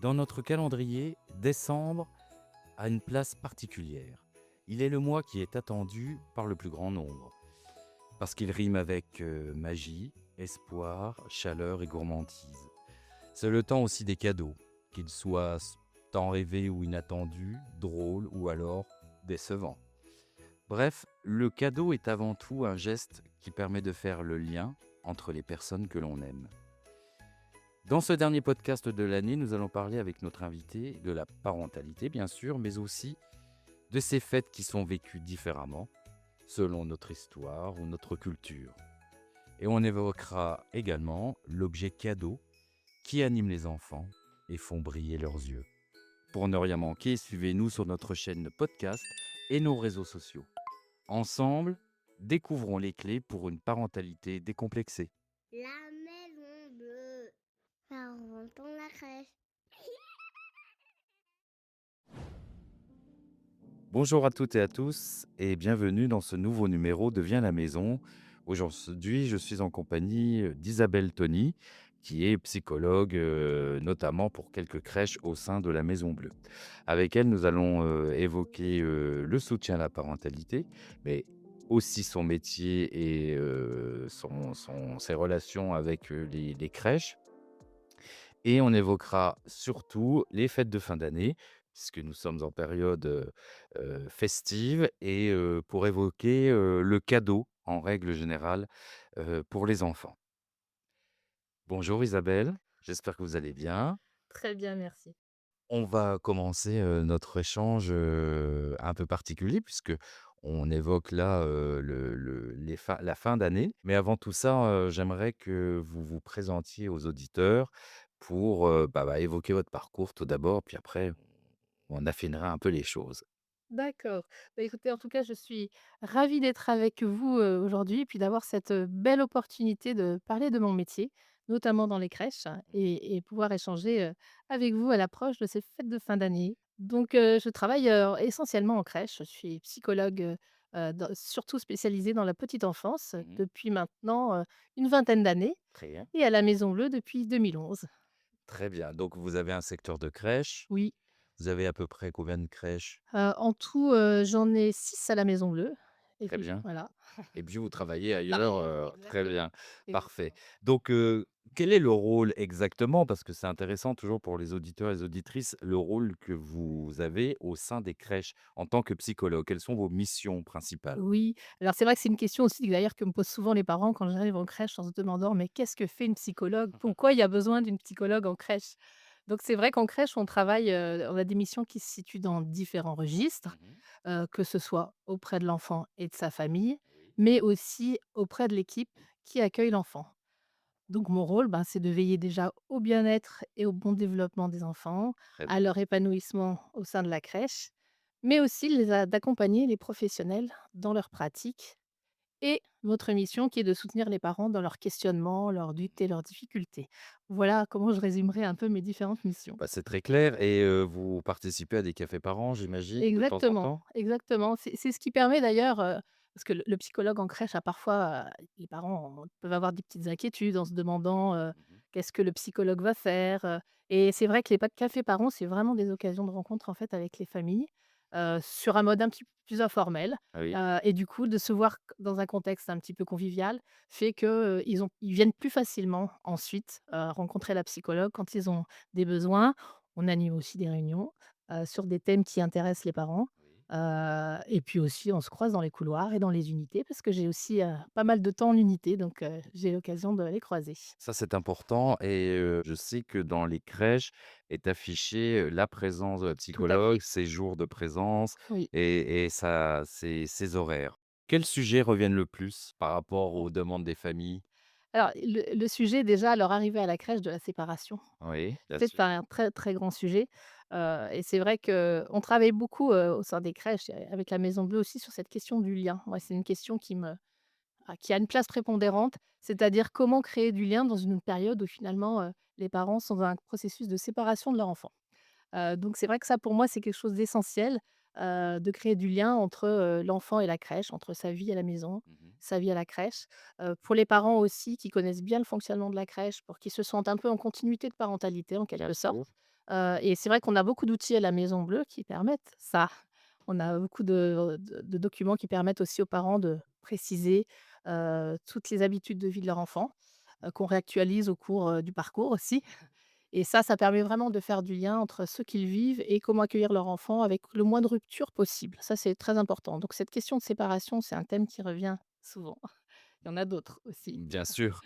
Dans notre calendrier, décembre a une place particulière. Il est le mois qui est attendu par le plus grand nombre, parce qu'il rime avec magie, espoir, chaleur et gourmandise. C'est le temps aussi des cadeaux, qu'ils soient tant rêvés ou inattendus, drôles ou alors décevants. Bref, le cadeau est avant tout un geste qui permet de faire le lien entre les personnes que l'on aime. Dans ce dernier podcast de l'année, nous allons parler avec notre invité de la parentalité, bien sûr, mais aussi de ces fêtes qui sont vécues différemment, selon notre histoire ou notre culture. Et on évoquera également l'objet cadeau qui anime les enfants et font briller leurs yeux. Pour ne rien manquer, suivez-nous sur notre chaîne podcast et nos réseaux sociaux. Ensemble, découvrons les clés pour une parentalité décomplexée. La maison bleue. Ça rentre dans la crèche. Bonjour à toutes et à tous et bienvenue dans ce nouveau numéro de Viens à la maison. Aujourd'hui, je suis en compagnie d'Isabelle Tony, qui est psychologue notamment pour quelques crèches au sein de la Maison Bleue. Avec elle, nous allons évoquer le soutien à la parentalité, mais aussi son métier et ses relations avec les crèches. Et on évoquera surtout les fêtes de fin d'année, puisque nous sommes en période, festive et pour évoquer, le cadeau en règle générale, pour les enfants. Bonjour Isabelle, j'espère que vous allez bien. Très bien, merci. On va commencer, notre échange, un peu particulier puisque on évoque là, la fin d'année. Mais avant tout ça, j'aimerais que vous vous présentiez aux auditeurs pour, évoquer votre parcours tout d'abord, puis après on affinera un peu les choses. D'accord. Bah, écoutez, en tout cas, je suis ravie d'être avec vous, aujourd'hui et puis d'avoir cette, belle opportunité de parler de mon métier, notamment dans les crèches et pouvoir échanger, avec vous à l'approche de ces fêtes de fin d'année. Donc, je travaille, essentiellement en crèche. Je suis psychologue, surtout spécialisée dans la petite enfance, Mmh. depuis maintenant, une vingtaine d'années Très bien, et à la Maison Bleue depuis 2011. très bien. Donc vous avez un secteur de crèche. Oui. Vous avez à peu près combien de crèches? En tout, j'en ai 6 à la Maison Bleue et Très puis bien. voilà. Et puis vous travaillez C'est ça, ailleurs, très exactement, bien, parfait. exactement. Donc, quel est le rôle exactement? Parce que c'est intéressant toujours pour les auditeurs et les auditrices, le rôle que vous avez au sein des crèches en tant que psychologue. Quelles sont vos missions principales? Oui, alors c'est vrai que c'est une question aussi d'ailleurs que me posent souvent les parents quand j'arrive en crèche en se demandant: «Mais qu'est-ce que fait une psychologue? Pourquoi il y a besoin d'une psychologue en crèche?» Donc c'est vrai qu'en crèche, on travaille, on a des missions qui se situent dans différents registres, Mmh. que ce soit auprès de l'enfant et de sa famille, Oui, mais aussi auprès de l'équipe qui accueille l'enfant. Donc mon rôle, ben, c'est de veiller déjà au bien-être et au bon développement des enfants, très à bien. leur épanouissement au sein de la crèche, mais aussi d'accompagner les professionnels dans leur pratique et notre mission qui est de soutenir les parents dans leurs questionnements, leurs doutes et leurs difficultés. Voilà comment je résumerai un peu mes différentes missions. Bah, c'est très clair et vous participez à des cafés par an, j'imagine, de temps en Exactement, temps? exactement. C'est ce qui permet d'ailleurs, parce que le psychologue en crèche a parfois, les parents peuvent avoir des petites inquiétudes en se demandant, Mmh. qu'est-ce que le psychologue va faire, et c'est vrai que les pas de café par an, c'est vraiment des occasions de rencontre, en fait, avec les familles, sur un mode un petit peu plus informel, Ah oui. et du coup, de se voir dans un contexte un petit peu convivial fait que, ils viennent plus facilement ensuite, rencontrer la psychologue quand ils ont des besoins. On anime aussi des réunions sur des thèmes qui intéressent les parents. Oui. Et puis aussi, on se croise dans les couloirs et dans les unités parce que j'ai aussi, pas mal de temps en unité, donc j'ai l'occasion de les croiser. Ça, c'est important et je sais que dans les crèches est affichée, la présence de la Tout à psychologue, fait. ses jours de présence Oui. et ses horaires. Quels sujets reviennent le plus par rapport aux demandes des familles? Alors le sujet déjà à leur arrivée à la crèche de la séparation, Oui, bien c'est sûr. un très, très grand sujet, et c'est vrai qu'on travaille beaucoup, au sein des crèches et avec la Maison Bleue aussi sur cette question du lien. Moi, c'est une question qui a une place prépondérante, c'est-à-dire comment créer du lien dans une période où finalement, les parents sont dans un processus de séparation de leur enfant. Donc c'est vrai que ça pour moi, c'est quelque chose d'essentiel, de créer du lien entre, l'enfant et la crèche, entre sa vie à la maison, Mmh. sa vie à la crèche. Pour les parents aussi qui connaissent bien le fonctionnement de la crèche, pour qu'ils se sentent un peu en continuité de parentalité en Bien quelque sorte. sûr. Et c'est vrai qu'on a beaucoup d'outils à la Maison Bleue qui permettent ça. On a beaucoup de documents qui permettent aussi aux parents de préciser, toutes les habitudes de vie de leur enfant, qu'on réactualise au cours, du parcours aussi. Et ça permet vraiment de faire du lien entre ce qu'ils vivent et comment accueillir leur enfant avec le moins de rupture possible. Ça, c'est très important. Donc cette question de séparation, c'est un thème qui revient souvent. Il y en a d'autres aussi. Bien sûr.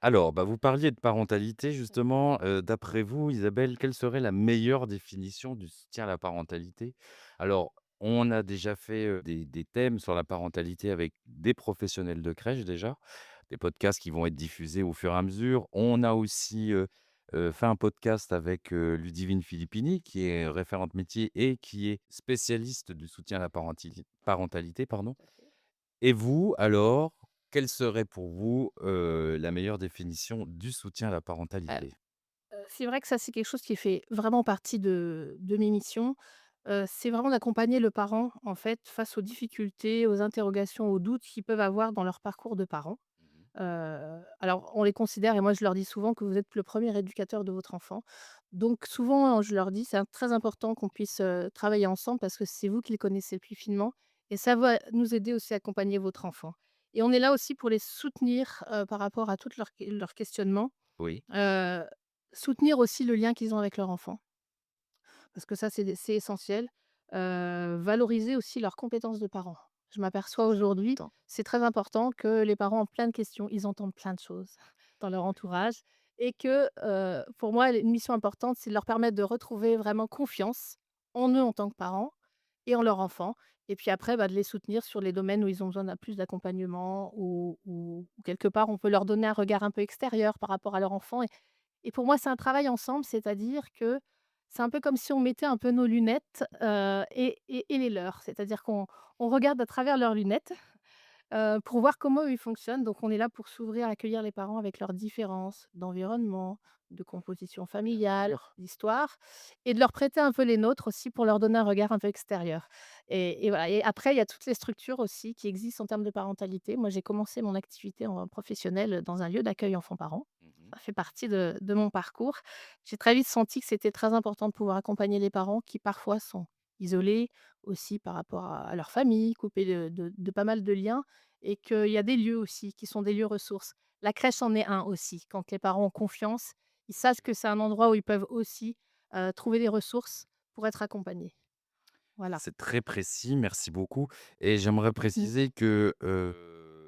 Alors, bah, vous parliez de parentalité justement, d'après vous, Isabelle, quelle serait la meilleure définition du soutien à la parentalité? Alors, on a déjà fait, des thèmes sur la parentalité avec des professionnels de crèche déjà, des podcasts qui vont être diffusés au fur et à mesure. On a aussi, fait un podcast avec, Ludivine Filippini qui est référente métier et qui est spécialiste du soutien à la parentalité, pardon. Et vous, alors, quelle serait pour vous, la meilleure définition du soutien à la Heu parentalité? c'est vrai que ça, c'est quelque chose qui fait vraiment partie de mes missions. C'est vraiment d'accompagner le parent, en fait, face aux difficultés, aux interrogations, aux doutes qu'ils peuvent avoir dans leur parcours de parents. Mmh. Alors on les considère et moi je leur dis souvent que vous êtes le premier éducateur de votre enfant. Donc souvent, je leur dis: «C'est très important qu'on puisse, travailler ensemble parce que c'est vous qui le connaissez le plus finement et ça va nous aider aussi à accompagner votre enfant» et on est là aussi pour les soutenir, par rapport à toutes leurs questionnements, Oui. heu, soutenir aussi le lien qu'ils ont avec leur enfant. Parce que ça, c'est essentiel. Valoriser aussi leurs compétences de parents. Je m'aperçois aujourd'hui, Temps. c'est très important que les parents ont plein de questions, ils entendent plein de choses dans leur Oui. entourage et que, pour moi, une mission importante, c'est de leur permettre de retrouver vraiment confiance en eux en tant que parents et en leur enfant et puis après, bah, de les soutenir sur les domaines où ils ont besoin d'un plus d'accompagnement ou quelque part, on peut leur donner un regard un peu extérieur par rapport à leur enfant et pour moi, c'est un travail ensemble, c'est-à-dire que c'est un peu comme si on mettait un peu nos lunettes, et les leurs. C'est-à-dire qu'on regarde à travers leurs lunettes, pour voir comment eux, ils fonctionnent. Donc on est là pour s'ouvrir, accueillir les parents avec leurs différences d'environnement, de composition Bien familiale, sûr. d'histoire et de leur prêter un peu les nôtres aussi pour leur donner un regard un peu extérieur. Et voilà et après il y a toutes les structures aussi qui existent en termes de parentalité. Moi, j'ai commencé mon activité en professionnelle dans un lieu d'accueil enfants-parents. Mmh. Ça fait partie de mon parcours. J'ai très vite senti que c'était très important de pouvoir accompagner les parents qui parfois sont isolés aussi par rapport à leur famille, coupés de pas mal de liens et qu'il y a des lieux aussi qui sont des lieux ressources. La crèche en est un aussi. Quand les parents ont confiance, ils savent que c'est un endroit où ils peuvent aussi, trouver des ressources pour être accompagnés. Voilà. C'est très précis, merci beaucoup et j'aimerais Mmh. préciser que,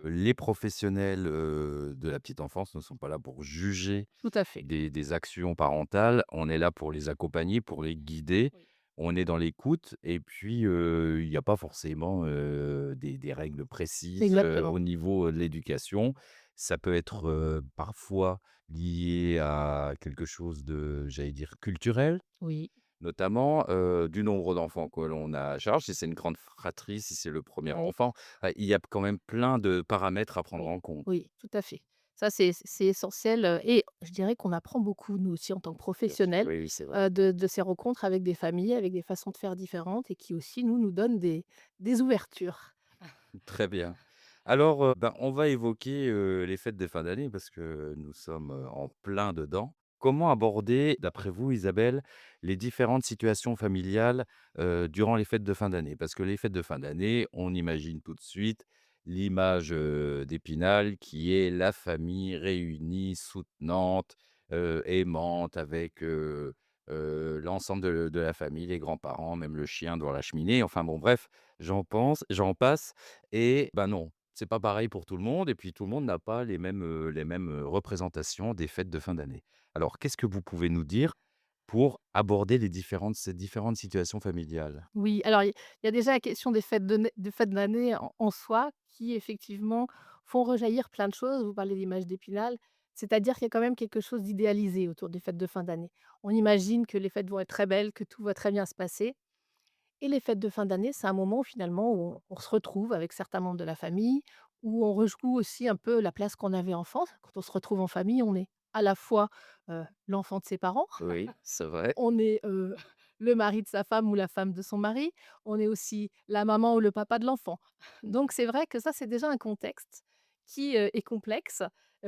les professionnels, de la petite enfance ne sont pas là pour juger Tout à fait. des actions parentales. On est là pour les accompagner, pour les guider. Oui. On est dans l'écoute et puis, il n'y a pas forcément, des règles précises, Exactement. au niveau, de l'éducation. Ça peut être, parfois lié à quelque chose de, j'allais dire, culturel. Oui. Notamment, du nombre d'enfants que l'on a à charge. Si c'est une grande fratrie, si c'est le premier Oui. enfant, il y a quand même plein de paramètres à prendre Oui. en compte. Oui, tout à fait. Ça, c'est essentiel, et je dirais qu'on apprend beaucoup, nous aussi, en tant que Bien sûr, professionnels, oui, oui, c'est vrai. de ces rencontres avec des familles, avec des façons de faire différentes et qui aussi, nous donnent des ouvertures. Très bien. Alors, ben, on va évoquer, les fêtes de fin d'année parce que nous sommes, en plein dedans. Comment aborder, d'après vous, Isabelle, les différentes situations familiales, durant les fêtes de fin d'année? Parce que les fêtes de fin d'année, on imagine tout de suite l'image, d'Épinal qui est la famille réunie, soutenante, aimante avec, l'ensemble de la famille, les grands-parents, même le chien devant la cheminée. Enfin bon, bref, j'en passe et ben, non, c'est pas pareil pour tout le monde et puis tout le monde n'a pas les mêmes représentations des fêtes de fin d'année. Alors qu'est-ce que vous pouvez nous dire pour aborder ces différentes situations familiales? Oui, alors il y a déjà la question des fêtes d'année en soi qui effectivement font rejaillir plein de choses. Vous parlez d'image d'Épinal, c'est-à-dire qu'il y a quand même quelque chose d'idéalisé autour des fêtes de fin d'année. On imagine que les fêtes vont être très belles, que tout va très bien se passer et les fêtes de fin d'année, c'est un moment finalement où on se retrouve avec certains membres de la famille, où on rejoue aussi un peu la place qu'on avait enfant. Quand on se retrouve en famille, on est à la fois, l'enfant de ses parents, Oui, c'est vrai. on est, le mari de sa femme ou la femme de son mari. On est aussi la maman ou le papa de l'enfant. Donc c'est vrai que ça, c'est déjà un contexte qui, est complexe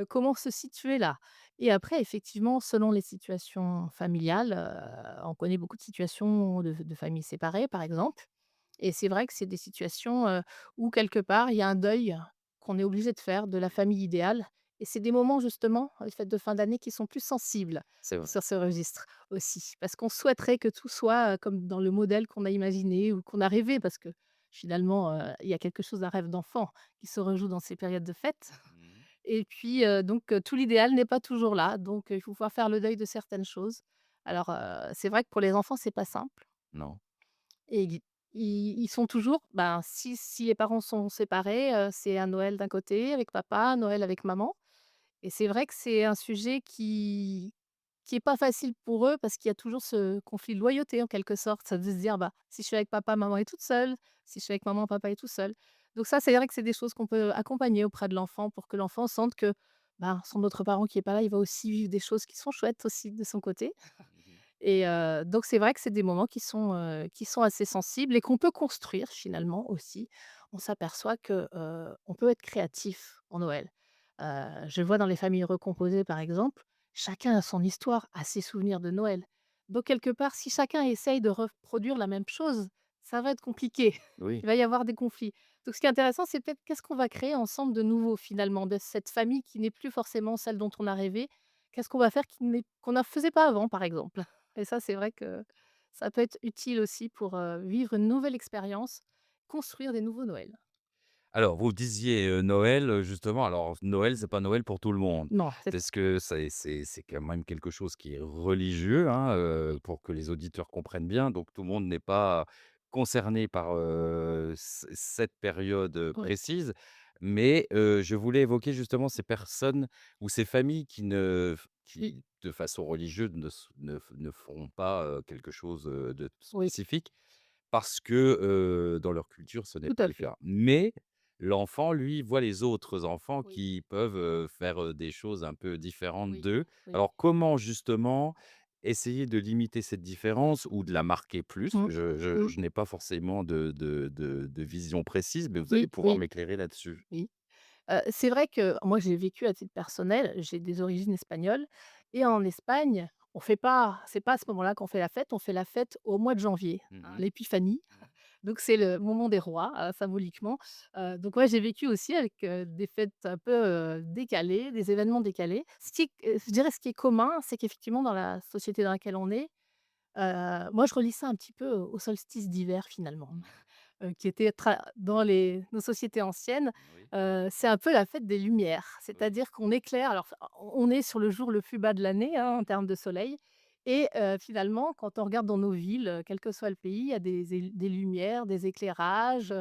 comment se situer là? Et après effectivement, selon les situations familiales, on connaît beaucoup de situations de familles séparées, par exemple. Et c'est vrai que c'est des situations, où quelque part, il y a un deuil qu'on est obligé de faire de la famille idéale et c'est des moments justement, les fêtes de fin d'année qui sont plus sensibles C'est vrai. sur ce registre aussi. Parce qu'on souhaiterait que tout soit, comme dans le modèle qu'on a imaginé ou qu'on a rêvé parce que finalement, il y a quelque chose d'un rêve d'enfant qui se rejoue dans ces périodes de fêtes. Mmh. Et puis, tout l'idéal n'est pas toujours là, donc il faut pouvoir faire le deuil de certaines choses. Alors, c'est vrai que pour les enfants, c'est pas simple Non. et ils sont toujours ben, si les parents sont séparés, c'est un Noël d'un côté avec papa, Noël avec maman et c'est vrai que c'est un sujet qui est pas facile pour eux parce qu'il y a toujours ce conflit de loyauté en quelque sorte. Ça de se dire: «Bah, si je suis avec papa, maman est toute seule. Si je suis avec maman, papa est tout seul». Donc ça, c'est vrai que c'est des choses qu'on peut accompagner auprès de l'enfant pour que l'enfant sente que, ben, son autre parent qui est pas là, il va aussi vivre des choses qui sont chouettes aussi de son côté. Mmh. Et donc c'est vrai que c'est des moments qui sont assez sensibles et qu'on peut construire finalement aussi. On s'aperçoit que, on peut être créatif en Noël. Je le vois dans les familles recomposées par exemple, chacun a son histoire, a ses souvenirs de Noël. Donc quelque part, si chacun essaye de reproduire la même chose, ça va être compliqué. Oui. Il va y avoir des conflits. Donc ce qui est intéressant, c'est peut-être qu'est-ce qu'on va créer ensemble de nouveau finalement, de cette famille qui n'est plus forcément celle dont on a rêvé? Qu'est-ce qu'on va faire qu'on ne faisait pas avant par exemple? Et ça, c'est vrai que ça peut être utile aussi pour, vivre une nouvelle expérience, construire des nouveaux Noëls. Alors, vous disiez, Noël, justement. Alors, Noël, c'est pas Noël pour tout le monde. Non, c'est ça. Parce que c'est quand même quelque chose qui est religieux, hein, Oui, pour que les auditeurs comprennent bien. Donc tout le monde n'est pas concerné par, cette période, oui, précise. Mais, je voulais évoquer justement ces personnes ou ces familles qui, de façon religieuse, ne feront pas, quelque chose, de oui, spécifique parce que, dans leur culture, ce n'est tout pas à le fait. cas. Mais l'enfant, lui, voit les autres enfants Oui, qui peuvent, faire, des choses un peu différentes oui, d'eux. oui. Alors comment justement essayer de limiter cette différence ou de la marquer plus? Mmh. Mmh. Je n'ai pas forcément de vision précise, mais vous allez Oui, pouvoir oui, m'éclairer là-dessus. oui. C'est vrai que moi, j'ai vécu à titre personnel, j'ai des origines espagnoles et en Espagne, on fait pas c'est pas à ce moment-là qu'on fait la fête, on fait la fête au mois de janvier, hein, Mmh. l'épiphanie. Donc c'est le moment des rois, symboliquement. Donc ouais, j'ai vécu aussi avec, des fêtes un peu, décalées, des événements décalés. Je dirais ce qui est commun, c'est qu'effectivement dans la société dans laquelle on est, moi je relie ça un petit peu au solstice d'hiver finalement, qui était dans nos sociétés anciennes, Oui, c'est un peu la fête des lumières. oui. C'est-à-dire qu'on éclaire alors on est sur le jour le plus bas de l'année, hein, en termes de soleil et finalement, quand on regarde dans nos villes, quel que soit le pays, il y a des lumières, des éclairages,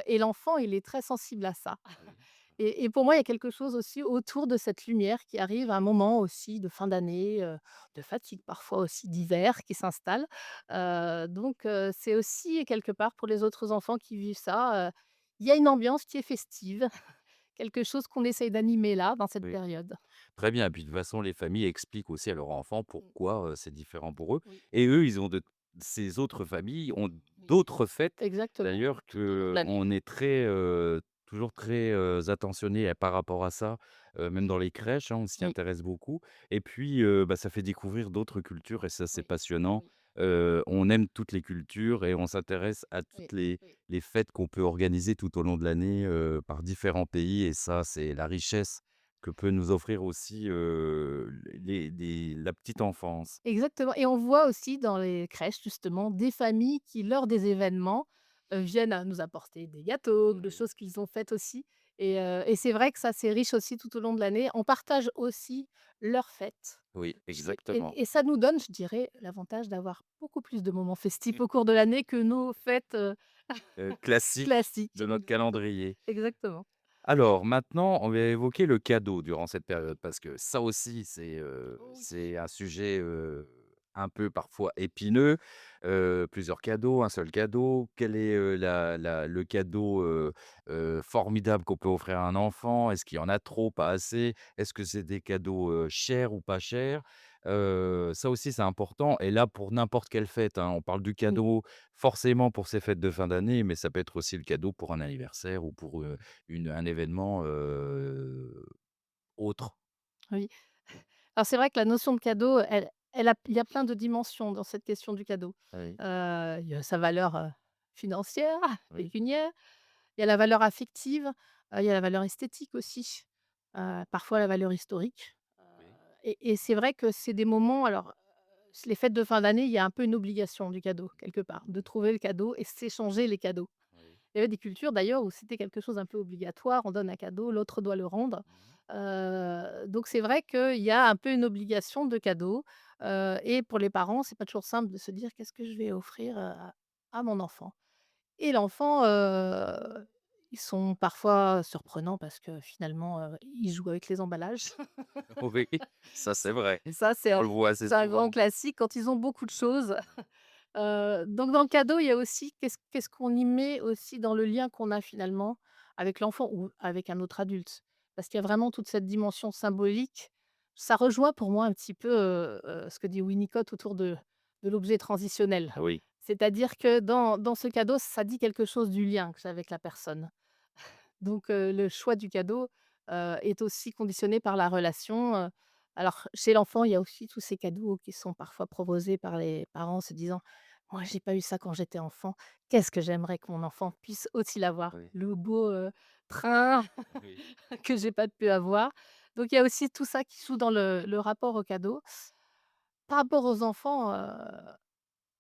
et l'enfant, il est très sensible à ça. Oui. Et pour moi, il y a quelque chose aussi autour de cette lumière qui arrive à un moment aussi de fin d'année, de fatigue parfois aussi, d'hiver qui s'installe. C'est aussi quelque part pour les autres enfants qui vivent ça, il y a une ambiance qui est festive, quelque chose qu'on essaye d'animer là, dans cette Oui. période. Très bien, et puis de toute façon, les familles expliquent aussi à leurs enfants Mmh. pourquoi, c'est différent pour eux, Oui, et eux, ils ont ces autres familles ont oui. d'autres fêtes Exactement, d'ailleurs tout au long de l'année. qu'on est très, toujours très, attentionnés par rapport à ça, même dans les crèches, hein, on s'y Oui, intéresse beaucoup, et puis, bah, ça fait découvrir d'autres cultures et ça, c'est oui, passionnant. oui, On aime toutes les cultures et on s'intéresse à oui, toutes les oui. les fêtes qu'on peut organiser tout au long de l'année, par différents pays, et ça, c'est la richesse que peut nous offrir aussi, la petite enfance. Exactement et on voit aussi dans les crèches justement des familles qui lors des événements, viennent à nous apporter des gâteaux, de Oui, choses qu'ils ont faites aussi et c'est vrai que ça c'est riche aussi tout au long de l'année. On partage aussi leurs fêtes. oui, Je dis exactement. et ça nous donne, je dirais, l'avantage d'avoir beaucoup plus de moments festifs au cours de l'année que nos fêtes, Classique classiques. de notre calendrier. Exactement. Alors maintenant, on va évoquer le cadeau durant cette période parce que ça aussi Oh oui. c'est un sujet, un peu parfois épineux. Plusieurs cadeaux, un seul cadeau? Quel est, le cadeau, formidable qu'on peut offrir à un enfant? Est-ce qu'il y en a trop, pas assez? Est-ce que c'est des cadeaux, chers ou pas chers? Ça aussi c'est important, et là pour n'importe quelle fête, hein. On parle du Oui. cadeau forcément pour ces fêtes de fin d'année, mais ça peut être aussi le cadeau pour un anniversaire ou pour, un événement, autre. Oui. Alors c'est vrai que la notion de cadeau, il y a plein de dimensions dans cette question du cadeau. Oui, Il y a sa valeur, financière, oui, pécuniaire, il y a la valeur affective, il y a la valeur esthétique aussi, parfois la valeur historique. oui, Et c'est vrai que c'est des moments alors, les fêtes de fin d'année, il y a un peu une obligation du cadeau quelque part, de trouver le cadeau et s'échanger les cadeaux. oui. Il y avait des cultures d'ailleurs où c'était quelque chose un peu obligatoire, on donne un cadeau, l'autre doit le rendre. Mmh. Donc c'est vrai qu'il y a un peu une obligation de cadeau, et pour les parents, c'est pas toujours simple de se dire: «Qu'est-ce que je vais offrir, à mon enfant?» Et l'enfant, ils sont parfois surprenants parce que finalement, ils jouent avec les emballages. Oui, ça c'est vrai. Ça, On le voit assez c'est un grand souvent. classique quand ils ont beaucoup de choses. Ouais. Donc dans le cadeau, il y a aussi qu'est-ce qu'on y met aussi dans le lien qu'on a finalement avec l'enfant ou avec un autre adulte? Parce qu'il y a vraiment toute cette dimension symbolique. Ça rejoint pour moi un petit peu, ce que dit Winnicott autour de l'objet transitionnel. Oui, C'est-à-dire que dans ce cadeau, ça dit quelque chose du lien que j'ai avec la personne. Donc le choix du cadeau, est aussi conditionné par la relation, alors chez l'enfant, il y a aussi tous ces cadeaux qui sont parfois proposés par les parents se disant: «Moi, j'ai pas eu ça quand j'étais enfant. Qu'est-ce que j'aimerais que mon enfant puisse aussi l'avoir? oui, Le beau, train oui. que j'ai pas pu avoir». Donc il y a aussi tout ça qui joue dans le rapport au cadeau. Par rapport aux enfants,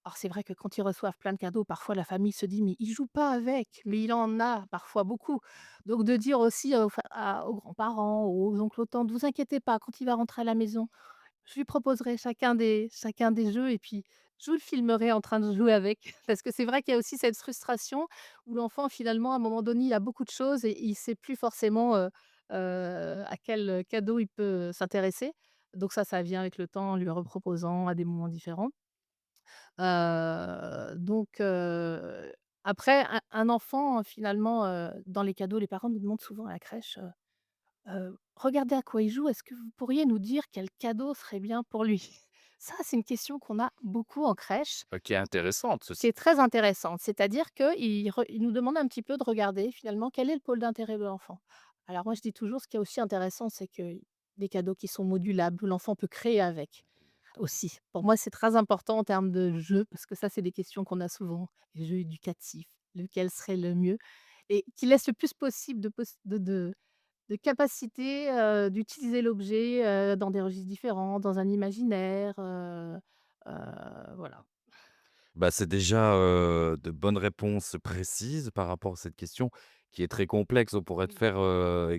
alors c'est vrai que quand ils reçoivent plein de cadeaux, parfois la famille se dit: «Mais il joue pas avec», mais il en a parfois beaucoup. Donc de dire aussi aux grands-parents, aux oncles, aux tantes: «Vous inquiétez pas, quand il va rentrer à la maison, je lui proposerai chacun des jeux et puis je vous le filmerai en train de jouer avec». Parce que c'est vrai qu'il y a aussi cette frustration où l'enfant finalement, à un moment donné, il a beaucoup de choses et il sait plus forcément, à quel cadeau il peut s'intéresser. Donc ça vient avec le temps en lui reproposant à des moments différents. Après un enfant, finalement, dans les cadeaux, les parents nous demandent souvent à la crèche, «Regardez à quoi il joue, est-ce que vous pourriez nous dire quel cadeau serait bien pour lui?» Ça, c'est une question qu'on a beaucoup en crèche, Qui est intéressante qui ceci. est très intéressante. C'est-à-dire qu'ils nous demandent un petit peu de regarder finalement quel est le pôle d'intérêt de l'enfant. Alors moi, je dis toujours ce qui est aussi intéressant, c'est que des cadeaux qui sont modulables, où l'enfant peut créer avec. Aussi. Pour moi, c'est très important en termes de jeux, parce que ça, c'est des questions qu'on a souvent. Les jeux éducatifs, lequel serait le mieux? Et qui laisse le plus possible de capacité, d'utiliser l'objet, dans des registres différents, dans un imaginaire, voilà. Bah, c'est déjà, de bonnes réponses précises par rapport à cette question qui est très complexe. On pourrait te Mmh. faire,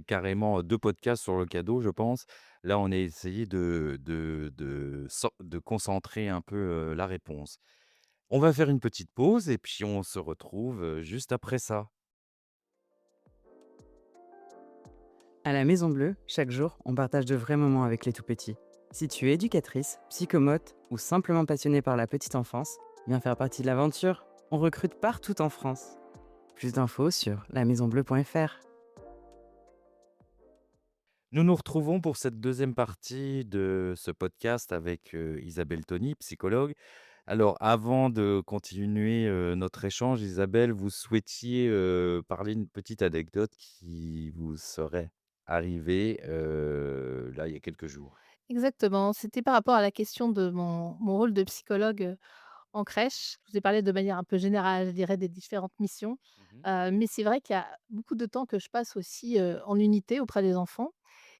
carrément 2 podcasts sur le cadeau, je pense. Là, on a essayé de concentrer un peu, la réponse. On va faire une petite pause et puis on se retrouve, juste après ça. À la Maison Bleue, chaque jour, on partage de vrais moments avec les tout-petits. Si tu es éducatrice, psychomote ou simplement passionnée par la petite enfance, viens faire partie de l'aventure. On recrute partout en France. Plus d'infos sur lamaisonbleue.fr. Nous nous retrouvons pour cette deuxième partie de ce podcast avec, Isabelle Tony, psychologue. Alors avant de continuer, notre échange, Isabelle, vous souhaitiez, parler d'une petite anecdote qui vous serait arrivée, là, il y a quelques jours. Exactement, c'était par rapport à la question de mon rôle de psychologue, en crèche. Je vous ai parlé de manière un peu générale, je dirais, des différentes missions, Mmh. mais c'est vrai qu'il y a beaucoup de temps que je passe aussi, en unité auprès des enfants.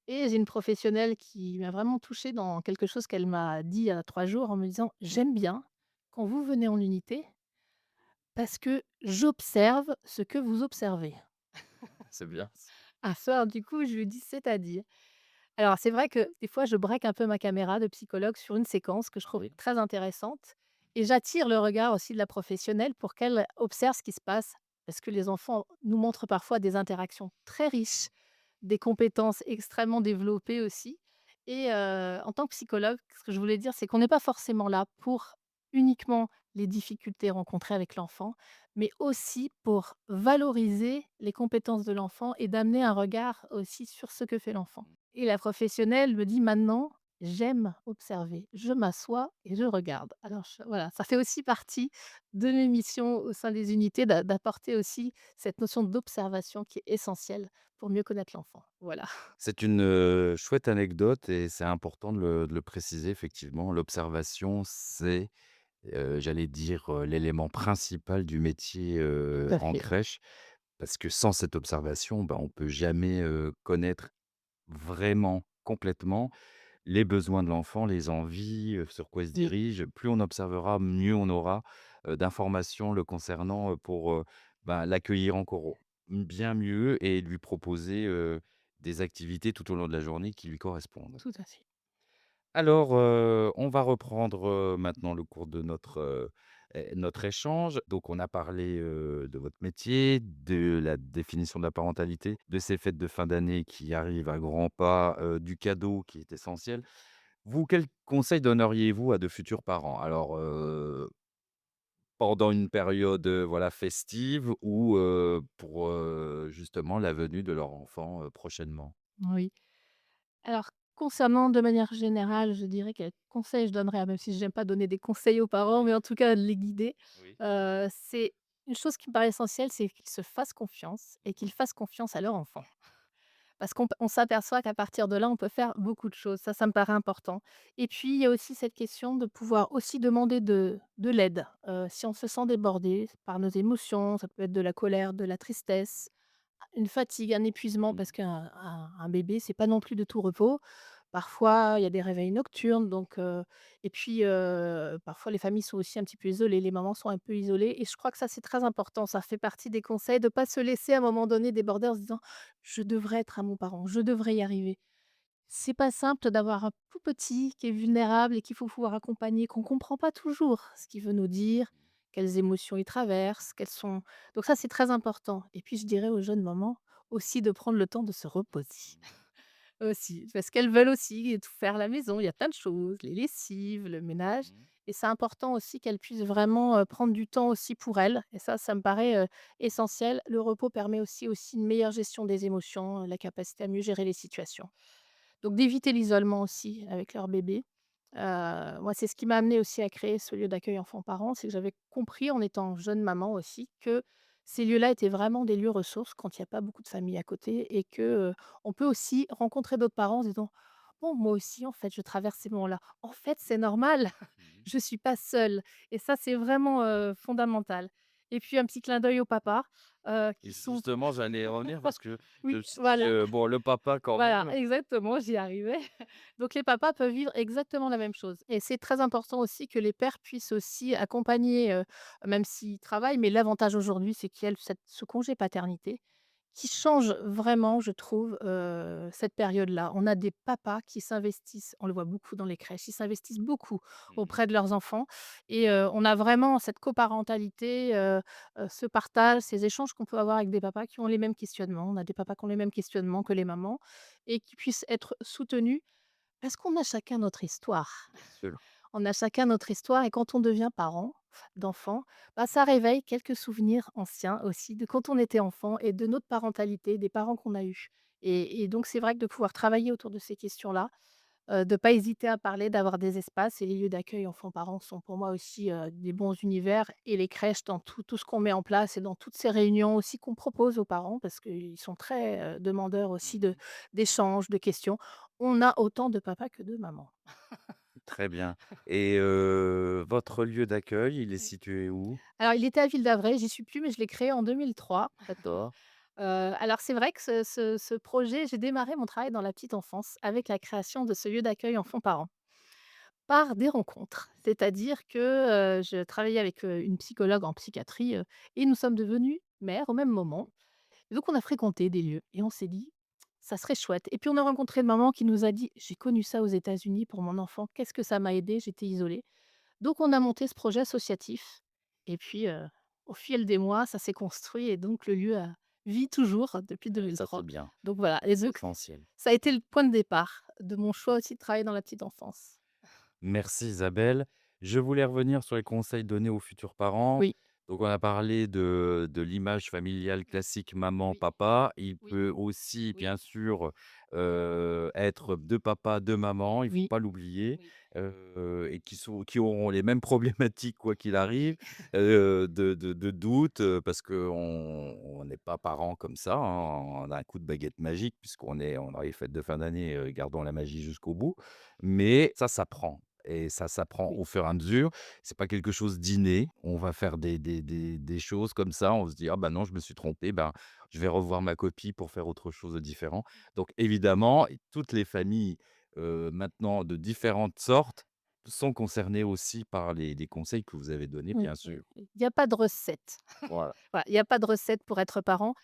Et j'ai une professionnelle qui m'a vraiment touchée dans quelque chose qu'elle m'a dit il y a 3 jours en me disant: «J'aime bien quand vous venez en unité parce que j'observe ce que vous observez». C'est bien. Ah ça, du coup, je lui dis: «C'est-à-dire?» Alors c'est vrai que des fois, je braque un peu ma caméra de psychologue sur une séquence que je trouve Oui. très intéressante et j'attire le regard aussi de la professionnelle pour qu'elle observe ce qui se passe. Parce que les enfants nous montrent parfois des interactions très riches, des compétences extrêmement développées aussi et en tant que psychologue, ce que je voulais dire, c'est qu'on n'est pas forcément là pour uniquement les difficultés rencontrées avec l'enfant, mais aussi pour valoriser les compétences de l'enfant et d'amener un regard aussi sur ce que fait l'enfant. Et la professionnelle me dit: «Maintenant, J'aime observer. Je m'assois et je regarde. Alors voilà, ça fait aussi partie de mes missions au sein des unités d'apporter aussi cette notion d'observation qui est essentielle pour mieux connaître l'enfant. Voilà. C'est une, chouette anecdote et c'est important de le préciser effectivement. L'observation, c'est, j'allais dire, l'élément principal du métier, Tout à en fait. crèche. Parce que sans cette observation, bah, on peut jamais, connaître vraiment, complètement les besoins de l'enfant, les envies, sur quoi il se Oui, dirige. Plus on observera, mieux on aura, d'informations le concernant, pour, bah, l'accueillir encore bien mieux et lui proposer, des activités tout au long de la journée qui lui correspondent. tout à fait. Alors, on va reprendre, maintenant le cours de notre échange. Donc on a parlé, de votre métier, de la définition de la parentalité, de ces fêtes de fin d'année qui arrivent à grands pas, du cadeau qui est essentiel. Vous, quels conseils donneriez-vous à de futurs parents? Alors, pendant une période, voilà, festive ou, pour, justement la venue de leur enfant, prochainement? Oui. Alors, concernant de manière générale, je dirais quel conseil je donnerais, même si j'aime pas donner des conseils aux parents, mais en tout cas de les guider, Oui. c'est une chose qui me paraît essentielle, c'est qu'ils se fassent confiance et qu'ils fassent confiance à leur enfant. Parce qu'on s'aperçoit qu'à partir de là, on peut faire beaucoup de choses. Ça me paraît important. Et puis, il y a aussi cette question de pouvoir aussi demander de l'aide. Si on se sent débordé par nos émotions, ça peut être de la colère, de la tristesse, une fatigue, un épuisement, Mmh. parce qu'un bébé, c'est pas non plus de tout repos. Parfois, il y a des réveils nocturnes, donc et puis, parfois les familles sont aussi un petit peu isolées, les mamans sont un peu isolées et je crois que ça, c'est très important. Ça fait partie des conseils de pas se laisser à un moment donné déborder en se disant: «Je devrais être à mon parent, je devrais y arriver». C'est pas simple d'avoir un tout petit qui est vulnérable et qu'il faut pouvoir accompagner, qu'on comprend pas toujours ce qu'il veut nous dire, quelles émotions il traverse, quelles sont donc ça, c'est très important et puis je dirais aux jeunes mamans aussi de prendre le temps de se reposer. Aussi, parce qu'elles veulent aussi tout faire à la maison. Il y a plein de choses, les lessives, le ménage Mmh. et c'est important aussi qu'elles puissent vraiment, prendre du temps aussi pour elles et ça me paraît, essentiel. Le repos permet aussi une meilleure gestion des émotions, la capacité à mieux gérer les situations. Donc d'éviter l'isolement aussi avec leur bébé. Moi, c'est ce qui m'a amené aussi à créer ce lieu d'accueil enfants-parents, c'est que j'avais compris en étant jeune maman aussi que ces lieux-là étaient vraiment des lieux ressources quand il y a pas beaucoup de familles à côté et que, on peut aussi rencontrer d'autres parents en se disant: «Bon, moi aussi, en fait, je traverse ces moments-là. En fait, c'est normal, Mmh. je suis pas seule» et ça, c'est vraiment, fondamental et puis un petit clin d'œil aux papas, Et qui sont justement, j'allais y revenir parce que je oui, me suis dit, voilà. bon, le papa quand Voilà, même. exactement, j'y arrivais. Donc les papas peuvent vivre exactement la même chose et c'est très important aussi que les pères puissent aussi accompagner, même s'ils travaillent, mais l'avantage aujourd'hui, c'est qu'il y a ce congé paternité qui change vraiment, je trouve, cette période-là. On a des papas qui s'investissent, on le voit beaucoup dans les crèches, ils s'investissent beaucoup Mmh. auprès de leurs enfants et on a vraiment cette coparentalité, ce partage, ces échanges qu'on peut avoir avec des papas qui ont les mêmes questionnements. On a des papas qui ont les mêmes questionnements que les mamans et qui puissent être soutenus parce qu'on a chacun notre histoire. Bien sûr. On a chacun notre histoire et quand on devient parent d'enfants, bah, ça réveille quelques souvenirs anciens aussi de quand on était enfant et de notre parentalité, des parents qu'on a eus. Et donc c'est vrai que de pouvoir travailler autour de ces questions-là, de pas hésiter à parler, d'avoir des espaces et les lieux d'accueil enfants-parents sont pour moi aussi, des bons univers et les crèches dans tout ce qu'on met en place et dans toutes ces réunions aussi qu'on propose aux parents parce qu'ils sont très, demandeurs aussi Mmh. d'échanges, de questions. On a autant de papas que de mamans. Très bien et votre lieu d'accueil, il est Oui. situé où? Alors il était à Ville d'Avray, j'y suis plus, mais je l'ai créé en 2003. D'accord. Alors c'est vrai que ce projet j'ai démarré mon travail dans la petite enfance avec la création de ce lieu d'accueil enfants-parents. Par des rencontres, c'est-à-dire que, je travaillais avec, une psychologue en psychiatrie, et nous sommes devenus mères au même moment. Et donc on a fréquenté des lieux et on s'est dit: «Ça serait chouette» et puis on a rencontré une maman qui nous a dit: «J'ai connu ça aux États-Unis pour mon enfant, qu'est-ce que ça m'a aidé, j'étais isolée». Donc on a monté ce projet associatif et puis, au fil des mois, ça s'est construit et donc le lieu vit toujours depuis Ça, c'est 2003. bien, Donc voilà et c'est donc essentiel. ça a été le point de départ de mon choix aussi de travailler dans la petite enfance. Merci Isabelle. Je voulais revenir sur les conseils donnés aux futurs parents. Oui. Donc on a parlé de l'image familiale classique maman, Oui, papa. Il oui, peut aussi oui, bien sûr, être 2 papas, 2 mamans, il faut oui, pas l'oublier, oui, et qui auront les mêmes problématiques quoi qu'il oui. arrive, de doute, parce qu'on n'est pas parents comme ça, hein, on a un coup de baguette magique puisqu'on dans les fêtes de fin d'année, gardons la magie jusqu'au bout. Mais ça s'apprend et ça s'apprend Oui. au fur et à mesure. C'est pas quelque chose d'inné. On va faire des choses comme ça, on se dit: «Ah bah non, je me suis trompé, ben, je vais revoir ma copie pour faire autre chose de différent». Donc évidemment, et toutes les familles, maintenant de différentes sortes, sont concernées aussi par les conseils que vous avez donnés, Oui, bien oui, sûr. oui. Il y a pas de recette. Voilà. Voilà, il y a pas de recette pour être parent.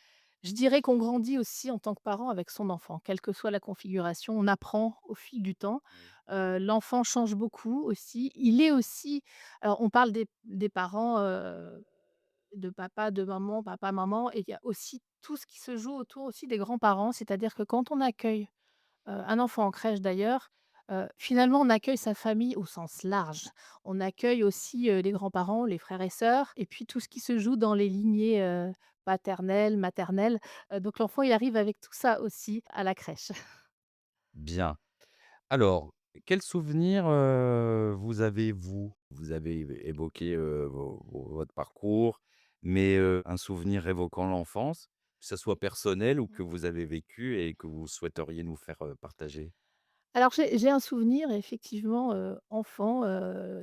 Je dirais qu'on grandit aussi en tant que parent avec son enfant, quelle que soit la configuration. On apprend au fil du temps. Oui. L'enfant change beaucoup aussi. Il est aussi alors on parle des parents, de papa, de maman, papa, maman et il y a aussi tout ce qui se joue autour aussi des grands-parents. C'est-à-dire que quand on accueille un enfant en crèche d'ailleurs, finalement, on accueille sa famille au sens large. On accueille aussi, les grands-parents, les frères et sœurs et puis tout ce qui se joue dans les lignées, paternelles, maternelles, donc l'enfant, il arrive avec tout ça aussi à la crèche. Bien. Alors, quel souvenir, vous avez vous? Vous avez évoqué, votre parcours, mais, un souvenir évoquant l'enfance, que ça soit Oui. personnel ou que Mmh. vous avez vécu et que vous souhaiteriez nous faire, partager? Alors j'ai un souvenir effectivement, enfant,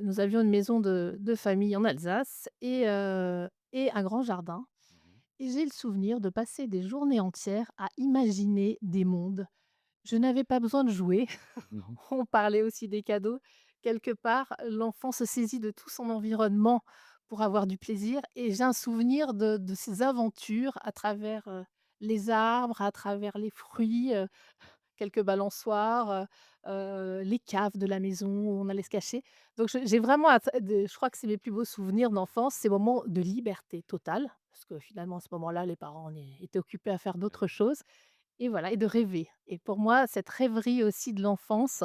nous avions une maison de famille en Alsace et un grand jardin Mmh. et j'ai le souvenir de passer des journées entières à imaginer des mondes. Je n'avais pas besoin de jouer. Mmh. On parlait aussi des cadeaux. Quelque part, l'enfant se saisit de tout son environnement pour avoir du plaisir et j'ai un souvenir de ces aventures à travers, les arbres, à travers les fruits, quelques balançoires, les caves de la maison où on allait se cacher. Donc j'ai vraiment je crois que c'est mes plus beaux souvenirs d'enfance, ces moments de liberté totale, parce que finalement à ce moment-là, les parents étaient occupés à faire Ah d'autres oui. choses et voilà et de rêver et pour moi, cette rêverie aussi de l'enfance,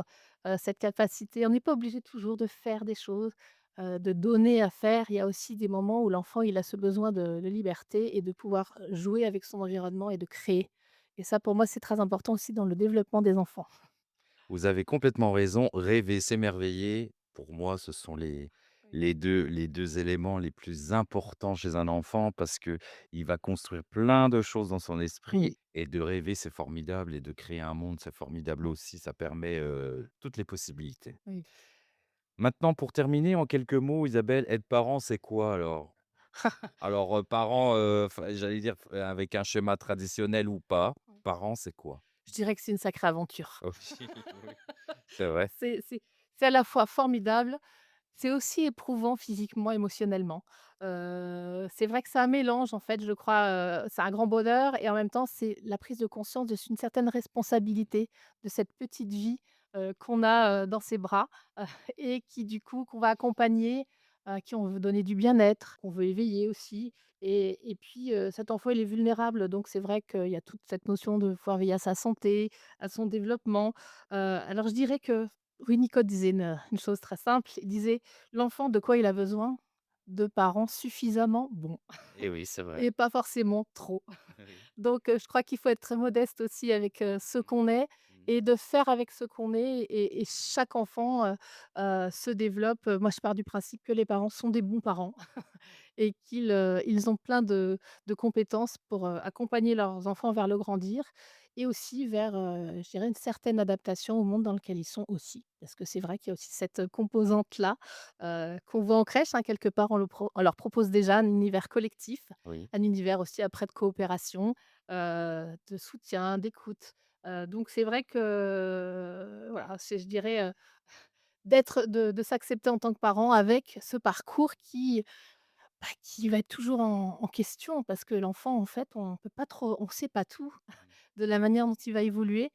cette capacité on n'est pas obligé toujours de faire des choses, de donner à faire. Il y a aussi des moments où l'enfant, il a ce besoin de liberté et de pouvoir, jouer avec son environnement et de créer et ça, pour moi, c'est très important aussi dans le développement des enfants. Vous avez complètement raison, rêver, s'émerveiller, pour moi, ce sont Oui. les 2 éléments les plus importants chez un enfant parce que il va construire plein de choses dans son esprit Oui, et de rêver, c'est formidable et de créer un monde, c'est formidable aussi, ça permet, toutes les possibilités. oui. Maintenant, pour terminer, en quelques mots, Isabelle, être parent, c'est quoi alors? Alors, parent, enfin, j'allais dire, avec un schéma traditionnel ou pas, Ouais. parent, c'est quoi? Je dirais que c'est une sacrée aventure. Oui, oui, c'est vrai. C'est à la fois formidable. C'est aussi éprouvant physiquement, émotionnellement. C'est vrai que c'est un mélange en fait, je crois, c'est un grand bonheur et en même temps, c'est la prise de conscience d'une certaine responsabilité de cette petite vie, qu'on a, dans ses bras, heu et qui du coup qu'on va accompagner, à qui on veut donner du bien-être, qu'on veut éveiller aussi et puis, cet enfant il est vulnérable donc c'est vrai qu'il y a toute cette notion de pouvoir veiller à sa santé, à son développement. Alors je dirais que Winnicott disait une chose très simple, il disait: «L'enfant, de quoi il a besoin? De parents suffisamment bons Et oui, c'est vrai. et pas forcément trop». Oui. Donc je crois qu'il faut être très modeste aussi avec, ce Mmh. qu'on est Mmh. et de faire avec ce qu'on est et chaque enfant, se développe, moi je pars du principe que les parents sont des bons parents et ils ont plein de compétences pour, accompagner leurs enfants vers le grandir et aussi vers, je dirais une certaine adaptation au monde dans lequel ils sont aussi. Parce que c'est vrai qu'il y a aussi cette composante-là, qu'on voit en crèche, hein, quelque part on leur propose déjà un univers collectif, Oui. un univers aussi après de coopération, de soutien, d'écoute. Donc c'est vrai que, voilà, c'est je dirais, de s'accepter en tant que parent avec ce parcours qui va être toujours en question parce que l'enfant, en fait, on peut pas trop on sait pas tout Mmh. de la manière dont il va évoluer.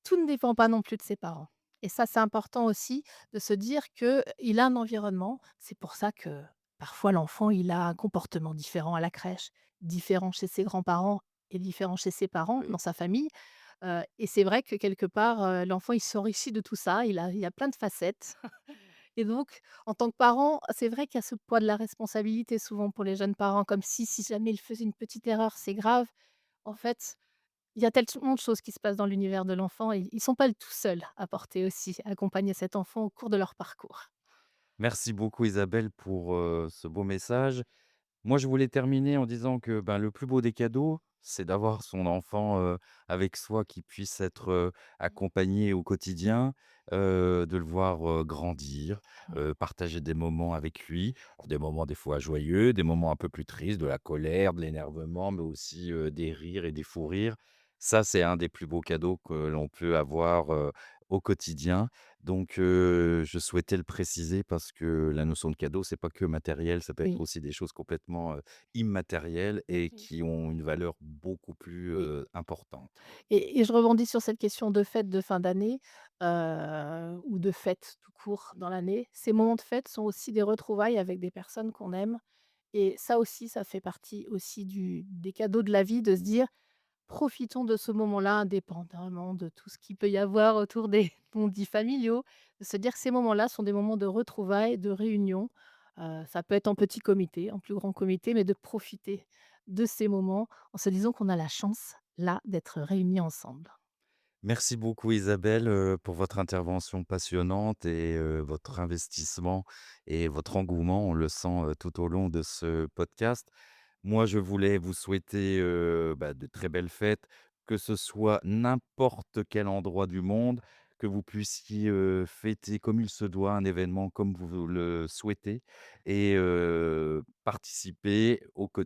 Tout ne dépend pas non plus de ses parents et ça, c'est important aussi de se dire qu'il a un environnement. C'est pour ça que, parfois, l'enfant, il a un comportement différent à la crèche, différent chez ses grands-parents et différent chez ses parents, dans Oui. sa famille, et c'est vrai que quelque part, l'enfant, il s'enrichit de tout ça. Il a plein de facettes Et donc, en tant que parent, c'est vrai qu'il y a ce poids de la responsabilité souvent pour les jeunes parents, comme si jamais ils faisaient une petite erreur, c'est grave. En fait, il y a tellement de choses qui se passent dans l'univers de l'enfant et ils sont pas tout seuls à porter aussi, à accompagner cet enfant au cours de leur parcours. Merci beaucoup Isabelle pour, ce beau message. Moi, je voulais terminer en disant que, ben, le plus beau des cadeaux, c'est d'avoir son enfant, avec soi qui puisse être, accompagné au quotidien, de le voir, grandir, partager des moments avec lui. Des moments des fois joyeux, des moments un peu plus tristes, de la colère, de l'énervement, mais aussi, des rires et des fous rires. Ça, c'est un des plus beaux cadeaux que l'on peut avoir, au quotidien. Donc, je souhaitais le préciser parce que la notion de cadeau, c'est pas que matériel, ça peut être Oui, aussi des choses complètement, immatérielles et oui, qui ont une valeur beaucoup plus, oui. importante. Et je rebondis sur cette question de fête de fin d'année, ou de fête tout court dans l'année. Ces moments de fête sont aussi des retrouvailles avec des personnes qu'on aime et ça aussi, ça fait partie aussi du des cadeaux de la vie de se dire: «Profitons de ce moment-là indépendamment de tout ce qu'il peut y avoir autour des non-dits familiaux». De se dire que ces moments-là sont des moments de retrouvailles, de réunion, ça peut être en petit comité, en plus grand comité, mais de profiter de ces moments en se disant qu'on a la chance, là, d'être réunis ensemble. Merci beaucoup Isabelle, pour votre intervention passionnante et votre investissement et votre engouement. On le sent, tout au long de ce podcast. Moi, je voulais vous souhaiter, bah, de très belles fêtes, que ce soit n'importe quel endroit du monde, que vous puissiez, fêter comme il se doit un événement comme vous le souhaitez et participer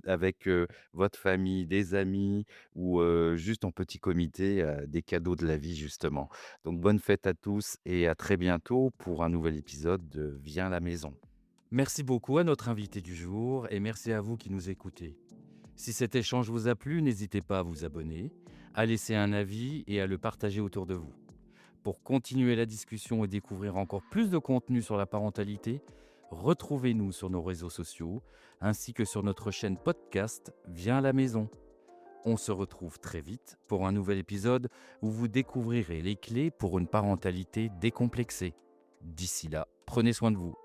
avec, votre famille, des amis ou juste en petit comité à des cadeaux de la vie justement. Donc bonne fête à tous et à très bientôt pour un nouvel épisode de Viens à la maison. Merci beaucoup à notre invité du jour et merci à vous qui nous écoutez. Si cet échange vous a plu, n'hésitez pas à vous abonner, à laisser un avis et à le partager autour de vous. Pour continuer la discussion et découvrir encore plus de contenu sur la parentalité, retrouvez-nous sur nos réseaux sociaux ainsi que sur notre chaîne podcast Viens à la maison. On se retrouve très vite pour un nouvel épisode où vous découvrirez les clés pour une parentalité décomplexée. D'ici là, prenez soin de vous.